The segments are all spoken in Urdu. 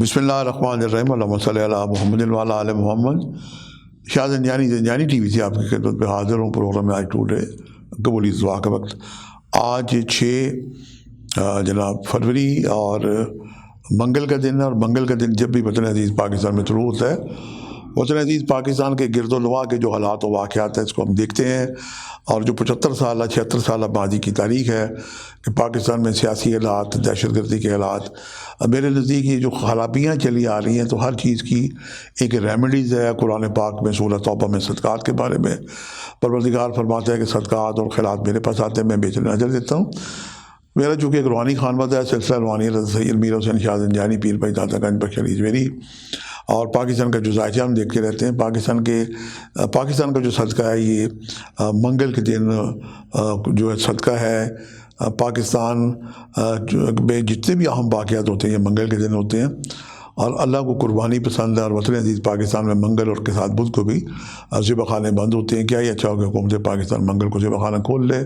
بسم اللہ الرحمن الرحیم، اللہم صلی علی محمد وعلی آل محمد۔ شاہ زنجانی ٹی وی سے آپ کی خدمت پہ حاضر ہوں۔ پروگرام میں آج ٹوڈے قبولی دعا کا وقت، آج 6 فروری اور منگل کا دن ہے۔ اور منگل کا دن جب بھی وطن عزیز پاکستان میں شروع ہوتا ہے، وطن عزیز پاکستان کے گرد و نواح کے جو حالات و واقعات ہیں اس کو ہم دیکھتے ہیں، اور جو 76 سالہ ماضی کی تاریخ ہے کہ پاکستان میں سیاسی حالات، دہشت گردی کے حالات، میرے نزدیک یہ جو خرابیاں چلی آ رہی ہیں تو ہر چیز کی ایک ریمیڈیز ہے۔ قرآن پاک میں سورہ توبہ میں صدقات کے بارے میں پروردگار فرماتا ہے کہ صدقات اور خیرات میرے پاس آتے ہیں، میں بیچ نظر دیتا ہوں۔ میرا چونکہ ایک روحانی خانوادہ ہے، سلسلہ روحانی سید میر حسین شاہ زنجانی پیر بھائی داتا گنج بخش علی اجمیری، اور پاکستان کا جو ذائقہ ہم دیکھتے رہتے ہیں۔ پاکستان کا جو صدقہ ہے، یہ منگل کے دن جو ہے صدقہ ہے۔ پاکستان میں جتنے بھی اہم واقعات ہوتے ہیں یہ منگل کے دن ہوتے ہیں، اور اللہ کو قربانی پسند ہے۔ اور وطن عزیز پاکستان میں منگل اور کے ساتھ بدھ کو بھی ذبح خانے بند ہوتے ہیں۔ کیا یہ اچھا ہوگا حکومت پاکستان منگل کو ذبح خانہ کھول لے،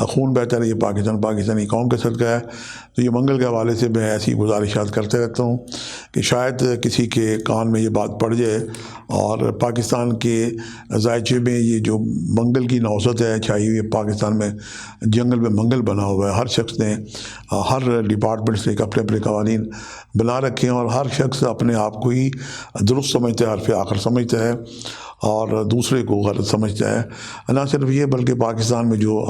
خون بہتا رہے۔ یہ پاکستانی قوم کا صدقہ ہے۔ تو یہ منگل کے حوالے سے میں ایسی گزارشات کرتے رہتا ہوں کہ شاید کسی کے کان میں یہ بات پڑ جائے، اور پاکستان کے ذائقے میں یہ جو منگل کی نوسط ہے چھائی ہوئی ہے پاکستان میں، جنگل میں منگل بنا ہوا ہے۔ ہر شخص نے، ہر ڈپارٹمنٹ سے اپنے اپنے قوانین بنا رکھے ہیں، اور ہر شخص اپنے آپ کو ہی درست سمجھتا ہے، حرف آخر سمجھتا ہے، اور دوسرے کو غلط سمجھتا ہے۔ نہ صرف یہ بلکہ پاکستان میں جو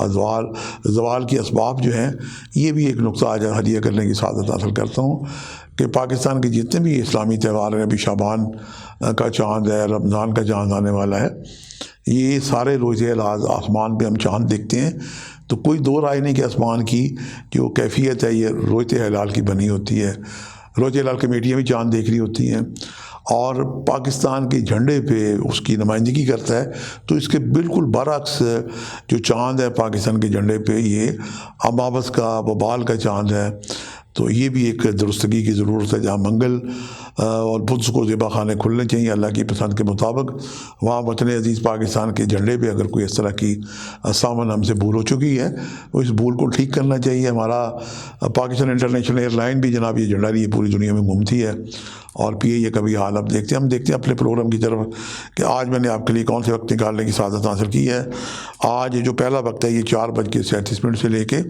زوال کے اسباب جو ہیں، یہ بھی ایک نقطہ آج ہدیہ کرنے کی سعادت حاصل کرتا ہوں کہ پاکستان کے جتنے بھی اسلامی تہوار ہیں، ابھی شعبان کا چاند ہے، رمضان کا چاند آنے والا ہے، یہ سارے روزے الاض آسمان پہ ہم چاند دیکھتے ہیں تو کوئی دو رائے نہیں کہ آسمان کی جو کیفیت ہے یہ روزے ہلال کی بنی ہوتی ہے۔ روزے ہلال کمیٹیاں بھی چاند دیکھ رہی ہوتی ہیں، اور پاکستان کے جھنڈے پہ اس کی نمائندگی کرتا ہے۔ تو اس کے بالکل برعکس جو چاند ہے پاکستان کے جھنڈے پہ، یہ اماوس کا وبال کا چاند ہے۔ تو یہ بھی ایک درستگی کی ضرورت ہے۔ جہاں منگل اور بدھ کو ذبح خانے کھلنے چاہیے اللہ کی پسند کے مطابق، وہاں وطن عزیز پاکستان کے جھنڈے پہ اگر کوئی اس طرح کی سامن ہم سے بھول ہو چکی ہے تو اس بھول کو ٹھیک کرنا چاہیے۔ ہمارا پاکستان انٹرنیشنل ایئر لائن بھی جناب یہ جھنڈا لیے پوری دنیا میں گھومتی ہے، اور یہ کبھی حال اب دیکھتے ہیں۔ ہم دیکھتے ہیں اپنے پروگرام کی طرف کہ آج میں نے آپ کے لیے کون سے وقت نکالنے کی سعادت حاصل کی ہے۔ آج جو پہلا وقت ہے یہ 4:37 سے لے کے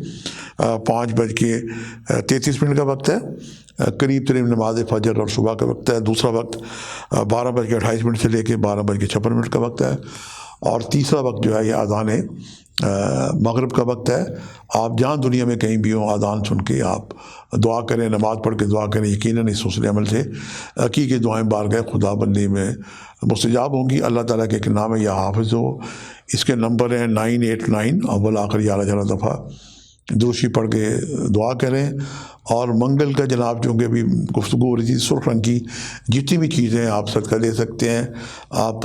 5:33 کا وقت ہے، قریب ترین نماز فجر اور صبح کا وقت ہے۔ دوسرا وقت 12:28 سے لے کے 12:56 کا وقت ہے، اور تیسرا وقت جو ہے یہ اذان مغرب کا وقت ہے۔ آپ جہاں دنیا میں کہیں بھی ہوں، اذان سن کے آپ دعا کریں، نماز پڑھ کے دعا کریں، یقیناً اس حسن عمل سے حقیقی دعائیں بارگاہ خدا بندی میں مستجاب ہوں گی۔ اللہ تعالیٰ کے ایک نام ہے یا حافظ ہو، اس کے نمبر ہیں 989، اول آخر 11 دفعہ دوشی پڑھ کے دعا کریں۔ اور منگل کا جناب چونکہ ابھی گفتگو ہو رہی تھی، سرخ رنگ کی جتنی بھی چیزیں آپ صدقہ دے سکتے ہیں۔ آپ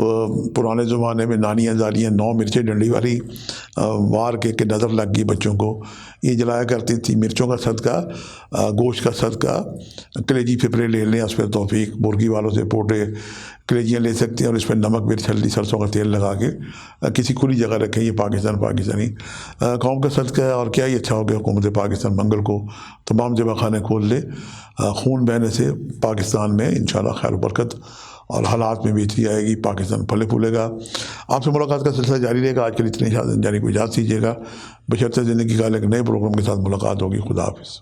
پرانے زمانے میں نانیاں زالیاں 9 مرچیں ڈنڈی والی وار کے نظر لگ گئی بچوں کو، یہ جلایا کرتی تھی۔ مرچوں کا صدقہ، گوشت کا صدقہ، کلیجی پھپھرے لے لیں، اس پہ توفیق مرغی والوں سے پوٹے کلیجیاں لے سکتے ہیں، اور اس پہ نمک مرچ ہلدی سرسوں کا تیل لگا کے کسی کھلی جگہ رکھیں۔ یہ پاکستانی قوم کا صدقہ ہے۔ اور کیا ہی اچھا ہو کہ حکومت پاکستان منگل کو تمام ذبح خانے کھول لے۔ خون بہنے سے پاکستان میں انشاءاللہ خیر و برکت اور حالات میں بہتری آئے گی، پاکستان پھلے پھولے گا۔ آپ سے ملاقات کا سلسلہ جاری رہے گا۔ آج کے لیے اتنے شاہ زنجانی کو اجازت دیجیے گا، بشرطِ زندگی کا ایک نئے پروگرام کے ساتھ ملاقات ہوگی۔ خدا حافظ۔